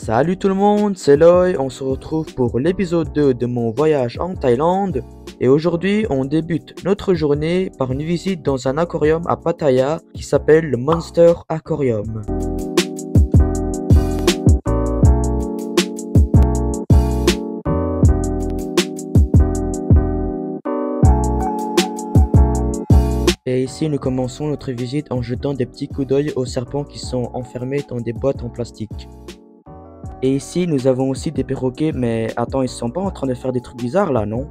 Salut tout le monde, c'est Loy, on se retrouve pour l'épisode 2 de mon voyage en Thaïlande. Et aujourd'hui, on débute notre journée par une visite dans un aquarium à Pattaya qui s'appelle le Monster Aquarium. Et ici, nous commençons notre visite en jetant des petits coups d'œil aux serpents qui sont enfermés dans des boîtes en plastique. Et ici, nous avons aussi des perroquets, mais attends, ils sont pas en train de faire des trucs bizarres là, non?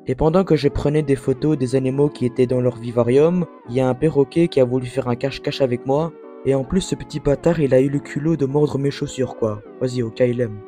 Et pendant que je prenais des photos des animaux qui étaient dans leur vivarium, il y a un perroquet qui a voulu faire un cache-cache avec moi. Et en plus, ce petit bâtard, il a eu le culot de mordre mes chaussures, quoi. Vas-y, au cas il aime.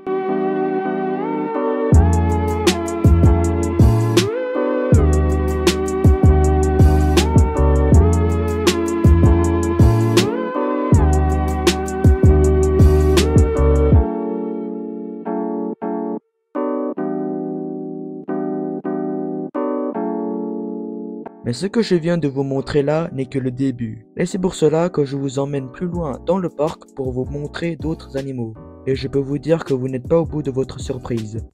Mais ce que je viens de vous montrer là n'est que le début. Et c'est pour cela que je vous emmène plus loin dans le parc pour vous montrer d'autres animaux. Et je peux vous dire que vous n'êtes pas au bout de votre surprise.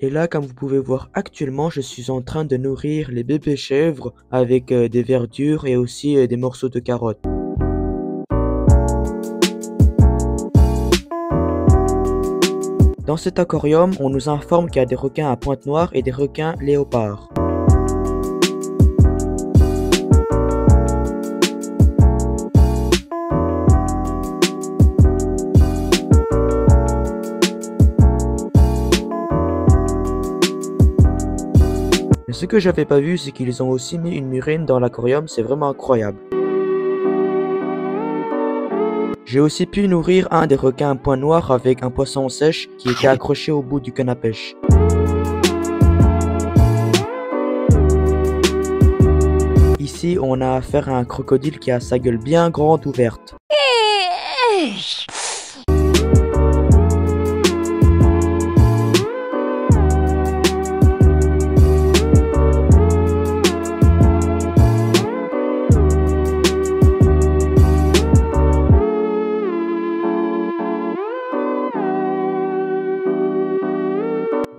Et là, comme vous pouvez voir actuellement, je suis en train de nourrir les bébés chèvres avec des verdures et aussi des morceaux de carottes. Dans cet aquarium, on nous informe qu'il y a des requins à pointe noire et des requins léopards. Mais ce que j'avais pas vu, c'est qu'ils ont aussi mis une murène dans l'aquarium, c'est vraiment incroyable. J'ai aussi pu nourrir un des requins à pointe noire avec un poisson sèche qui était accroché au bout du canne à pêche. Ici, on a affaire à un crocodile qui a sa gueule bien grande ouverte.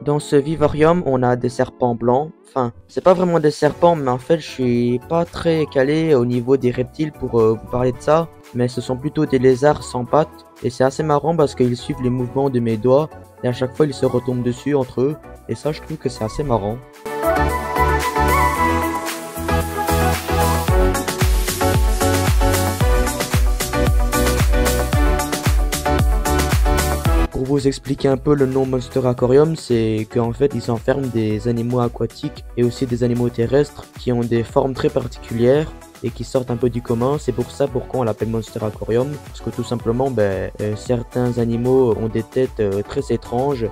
Dans ce vivarium, on a des serpents blancs. Enfin, c'est pas vraiment des serpents, mais en fait, je suis pas très calé au niveau des reptiles pour vous parler de ça. Mais ce sont plutôt des lézards sans pattes. Et c'est assez marrant parce qu'ils suivent les mouvements de mes doigts. Et à chaque fois, ils se retombent dessus entre eux. Et ça, je trouve que c'est assez marrant. Pour vous expliquer un peu le nom Monster Aquarium, c'est qu'en fait ils enferment des animaux aquatiques et aussi des animaux terrestres qui ont des formes très particulières et qui sortent un peu du commun. C'est pour ça pourquoi on l'appelle Monster Aquarium, parce que tout simplement certains animaux ont des têtes très étranges.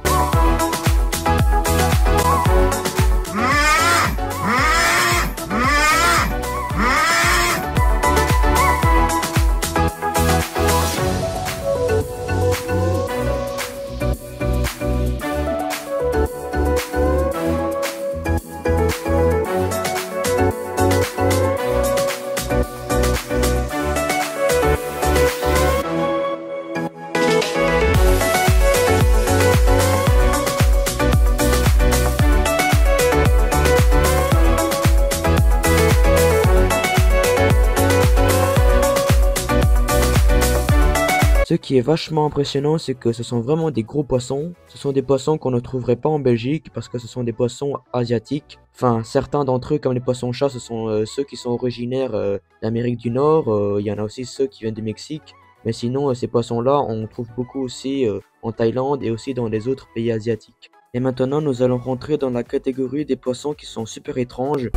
Ce qui est vachement impressionnant, c'est que ce sont vraiment des gros poissons. Ce sont des poissons qu'on ne trouverait pas en Belgique parce que ce sont des poissons asiatiques. Enfin, certains d'entre eux, comme les poissons-chats, ce sont ceux qui sont originaires d'Amérique du Nord. Il y en a aussi ceux qui viennent du Mexique. Mais sinon, ces poissons-là, on trouve beaucoup aussi en Thaïlande et aussi dans les autres pays asiatiques. Et maintenant, nous allons rentrer dans la catégorie des poissons qui sont super étranges.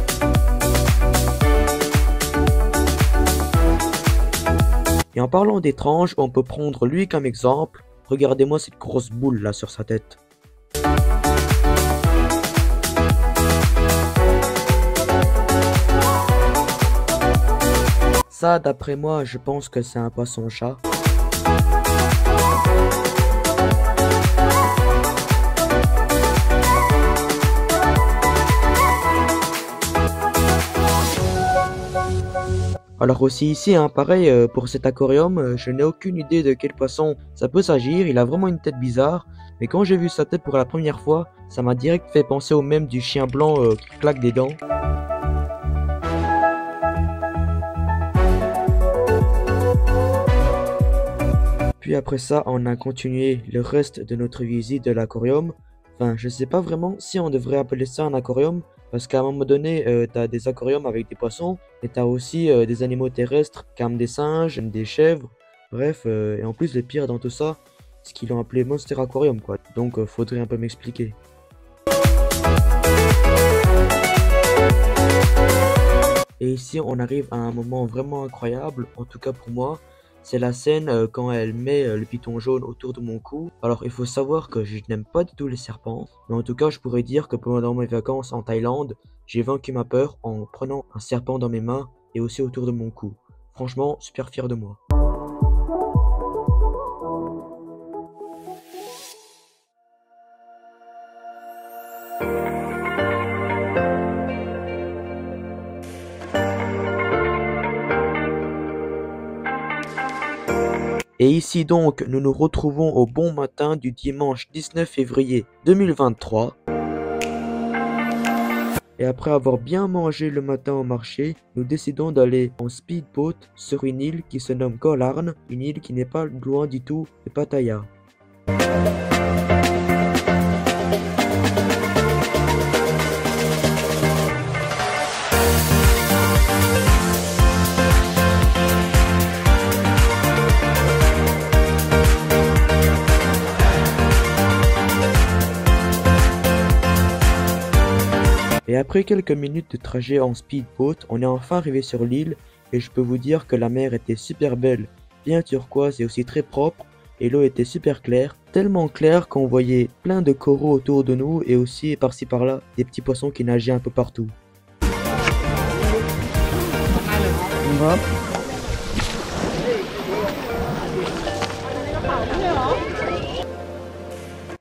Et en parlant d'étrange, on peut prendre lui comme exemple. Regardez-moi cette grosse boule là sur sa tête. Ça, d'après moi, je pense que c'est un poisson-chat. Alors aussi ici, hein, pareil, pour cet aquarium, je n'ai aucune idée de quel poisson ça peut s'agir, il a vraiment une tête bizarre, mais quand j'ai vu sa tête pour la première fois, ça m'a direct fait penser au même du chien blanc qui claque des dents. Puis après ça, on a continué le reste de notre visite de l'aquarium. Enfin, je sais pas vraiment si on devrait appeler ça un aquarium, parce qu'à un moment donné, t'as des aquariums avec des poissons, et t'as aussi des animaux terrestres, comme des singes, des chèvres, bref, et en plus le pire dans tout ça, c'est qu'ils l'ont appelé Monster Aquarium, quoi. Donc faudrait un peu m'expliquer. Et ici, on arrive à un moment vraiment incroyable, en tout cas pour moi. C'est la scène quand elle met le python jaune autour de mon cou. Alors il faut savoir que je n'aime pas du tout les serpents. Mais en tout cas je pourrais dire que pendant mes vacances en Thaïlande, j'ai vaincu ma peur en prenant un serpent dans mes mains et aussi autour de mon cou. Franchement, super fier de moi. Et ici donc, nous nous retrouvons au bon matin du dimanche 19 février 2023. Et après avoir bien mangé le matin au marché, nous décidons d'aller en speedboat sur une île qui se nomme Koh Larn, une île qui n'est pas loin du tout de Pattaya. Et après quelques minutes de trajet en speedboat, on est enfin arrivé sur l'île et je peux vous dire que la mer était super belle, bien turquoise et aussi très propre, et l'eau était super claire, tellement claire qu'on voyait plein de coraux autour de nous et aussi par-ci par-là des petits poissons qui nageaient un peu partout.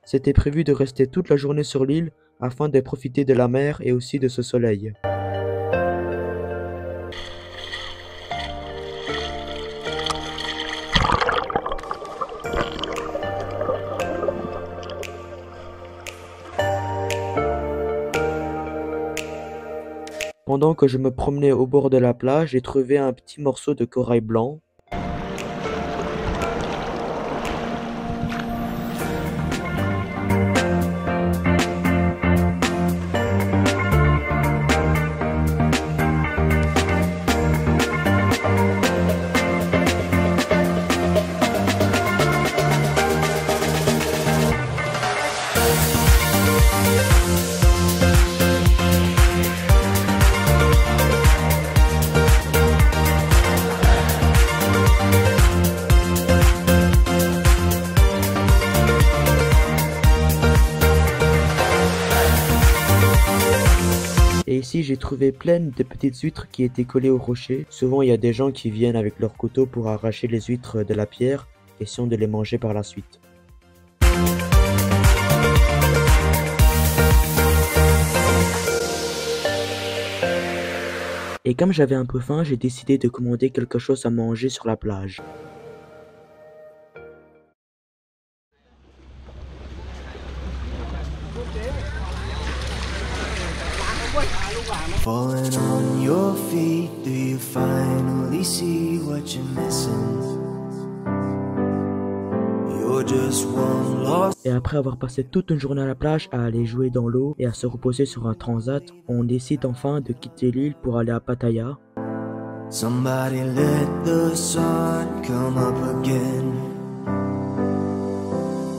C'était prévu de rester toute la journée sur l'île afin de profiter de la mer et aussi de ce soleil. Pendant que je me promenais au bord de la plage, j'ai trouvé un petit morceau de corail blanc. Et ici j'ai trouvé plein de petites huîtres qui étaient collées au rocher. Souvent il y a des gens qui viennent avec leur couteau pour arracher les huîtres de la pierre, question de les manger par la suite. Et comme j'avais un peu faim, j'ai décidé de commander quelque chose à manger sur la plage. Falling on your feet, do you finally see what you're missing? You're just one lost. Et après avoir passé toute une journée à la plage à aller jouer dans l'eau et à se reposer sur un transat, on décide enfin de quitter l'île pour aller à Pattaya. Somebody let the sun come up again.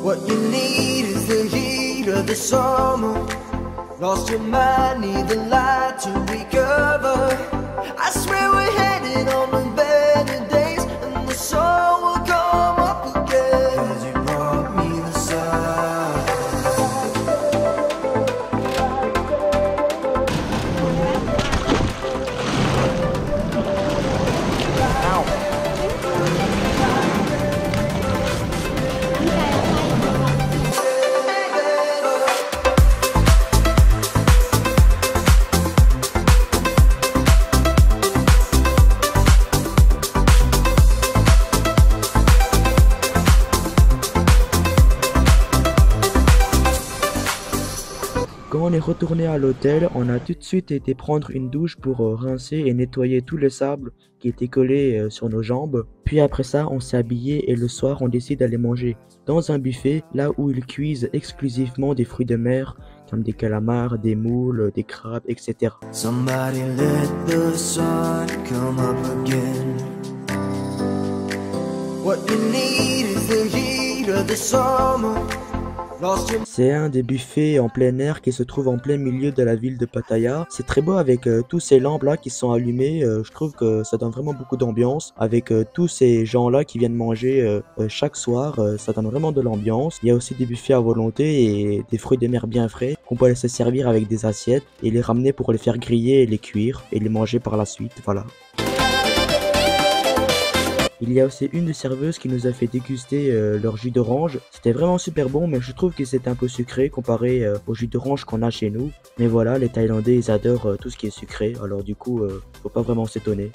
What you need is the heat of the summer. Lost your mind, need the light to recover. I swear we're headed on the better days, and the sun will come up again. 'Cause you brought me the sun. on est retourné à l'hôtel, on a tout de suite été prendre une douche pour rincer et nettoyer tout le sable qui était collé sur nos jambes. Puis après ça, on s'est habillé et le soir, on décide d'aller manger dans un buffet, là où ils cuisent exclusivement des fruits de mer, comme des calamars, des moules, des crabes, etc. Somebody let the sun come up again. What you need is the heat of the summer. C'est un des buffets en plein air qui se trouve en plein milieu de la ville de Pattaya. C'est très beau avec tous ces lampes là qui sont allumées. Je trouve que ça donne vraiment beaucoup d'ambiance avec tous ces gens là qui viennent manger chaque soir. Ça donne vraiment de l'ambiance. Il y a aussi des buffets à volonté et des fruits de mer bien frais qu'on peut laisser servir avec des assiettes et les ramener pour les faire griller et les cuire et les manger par la suite. Voilà. Il y a aussi une des serveuses qui nous a fait déguster leur jus d'orange. C'était vraiment super bon, mais je trouve que c'est un peu sucré comparé au jus d'orange qu'on a chez nous. Mais voilà, les Thaïlandais, ils adorent tout ce qui est sucré, alors du coup, faut pas vraiment s'étonner.